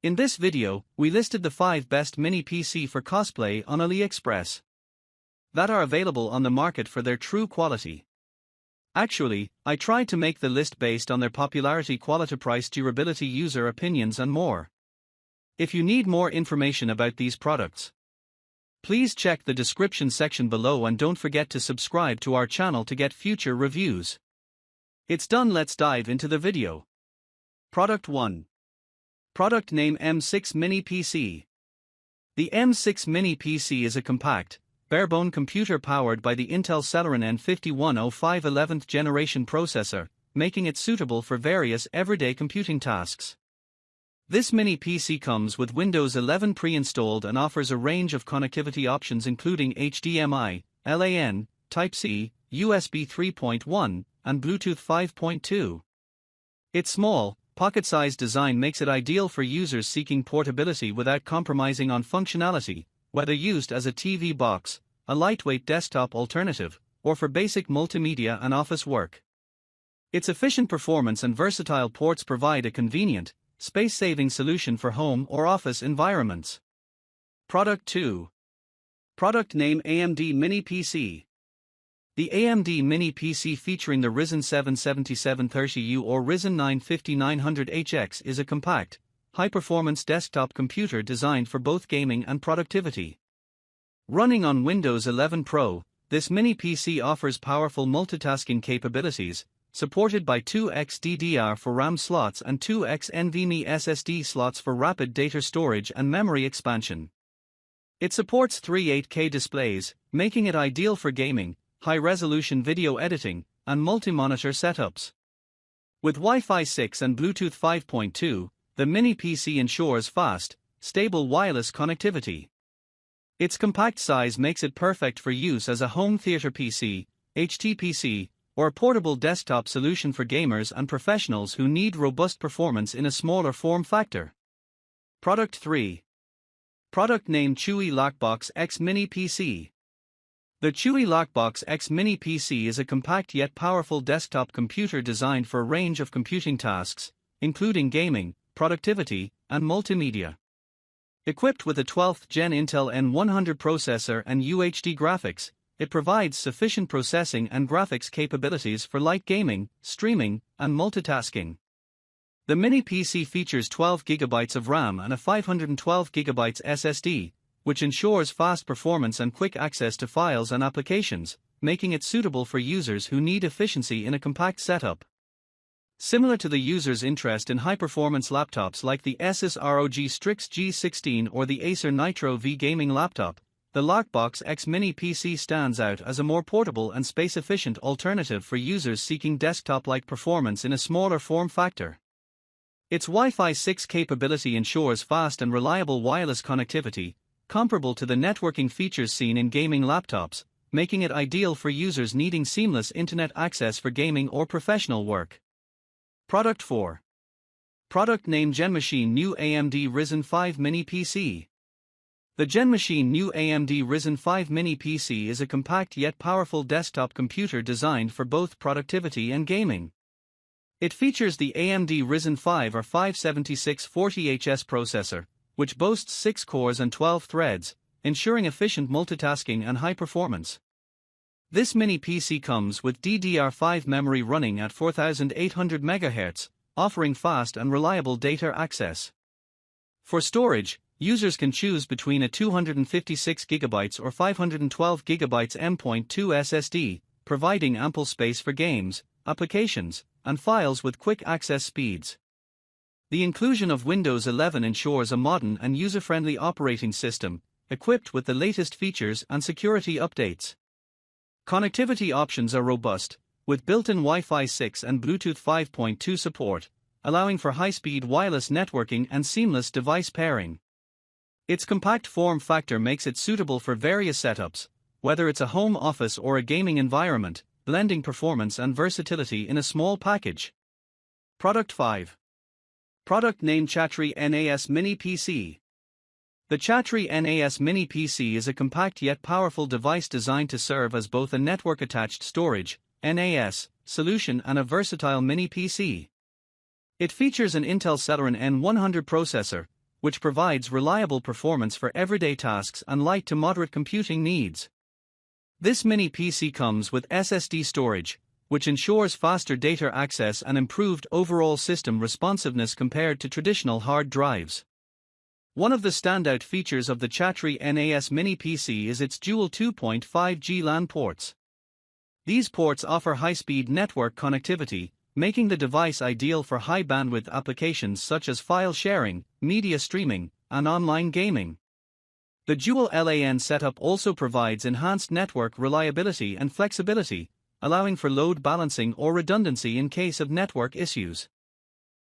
In this video, we listed the 5 best mini PC for cosplay on AliExpress that are available on the market for their true quality. Actually, I tried to make the list based on their popularity, quality, price, durability, user opinions and more. If you need more information about these products, please check the description section below and don't forget to subscribe to our channel to get future reviews. It's done, let's dive into the video. Product 1. Product name M6 Mini PC. The M6 Mini PC is a compact, barebone computer powered by the Intel Celeron N5105 11th generation processor, making it suitable for various everyday computing tasks. This mini PC comes with Windows 11 pre-installed and offers a range of connectivity options including HDMI, LAN, Type-C, USB 3.1, and Bluetooth 5.2. Its small, pocket-sized design makes it ideal for users seeking portability without compromising on functionality, whether used as a TV box, a lightweight desktop alternative, or for basic multimedia and office work. Its efficient performance and versatile ports provide a convenient, space-saving solution for home or office environments. Product 2. Product name AMD Mini PC. The AMD Mini PC featuring the Ryzen 7 7730U or Ryzen 9 5900HX is a compact, high-performance desktop computer designed for both gaming and productivity. Running on Windows 11 Pro, this mini PC offers powerful multitasking capabilities, supported by 2x DDR4 RAM slots and 2x NVMe SSD slots for rapid data storage and memory expansion. It supports 3 8K displays, making it ideal for gaming, high-resolution video editing, and multi-monitor setups. With Wi-Fi 6 and Bluetooth 5.2, the mini PC ensures fast, stable wireless connectivity. Its compact size makes it perfect for use as a home theater PC, HTPC, or a portable desktop solution for gamers and professionals who need robust performance in a smaller form factor. Product 3. Product name Chewy Lockbox X Mini PC. The Chewy Lockbox X Mini PC is a compact yet powerful desktop computer designed for a range of computing tasks, including gaming, productivity, and multimedia. Equipped with a 12th Gen Intel N100 processor and UHD graphics, it provides sufficient processing and graphics capabilities for light gaming, streaming, and multitasking. The mini PC features 12GB of RAM and a 512GB SSD, which ensures fast performance and quick access to files and applications, making it suitable for users who need efficiency in a compact setup. Similar to the user's interest in high-performance laptops like the Asus ROG Strix G16 or the Acer Nitro V gaming laptop, the Lockbox X Mini PC stands out as a more portable and space-efficient alternative for users seeking desktop-like performance in a smaller form factor. Its Wi-Fi 6 capability ensures fast and reliable wireless connectivity, comparable to the networking features seen in gaming laptops, making it ideal for users needing seamless internet access for gaming or professional work. Product 4. Product name GenMachine New AMD Ryzen 5 Mini PC. The GenMachine New AMD Ryzen 5 Mini PC is a compact yet powerful desktop computer designed for both productivity and gaming. It features the AMD Ryzen 5 or 57640HS processor, which boasts 6 cores and 12 threads, ensuring efficient multitasking and high performance. This mini PC comes with DDR5 memory running at 4800 MHz, offering fast and reliable data access. For storage, users can choose between a 256GB or 512GB M.2 SSD, providing ample space for games, applications, and files with quick access speeds. The inclusion of Windows 11 ensures a modern and user-friendly operating system, equipped with the latest features and security updates. Connectivity options are robust, with built-in Wi-Fi 6 and Bluetooth 5.2 support, allowing for high-speed wireless networking and seamless device pairing. Its compact form factor makes it suitable for various setups, whether it's a home office or a gaming environment, blending performance and versatility in a small package. Product 5. Product name Chatri NAS Mini PC. The Chatri NAS Mini PC is a compact yet powerful device designed to serve as both a network-attached storage (NAS) solution and a versatile mini PC. It features an Intel Celeron N100 processor, which provides reliable performance for everyday tasks and light to moderate computing needs. This mini PC comes with SSD storage, which ensures faster data access and improved overall system responsiveness compared to traditional hard drives. One of the standout features of the Chatri NAS Mini PC is its dual 2.5G LAN ports. These ports offer high-speed network connectivity, making the device ideal for high-bandwidth applications such as file sharing, media streaming, and online gaming. The dual LAN setup also provides enhanced network reliability and flexibility, allowing for load balancing or redundancy in case of network issues.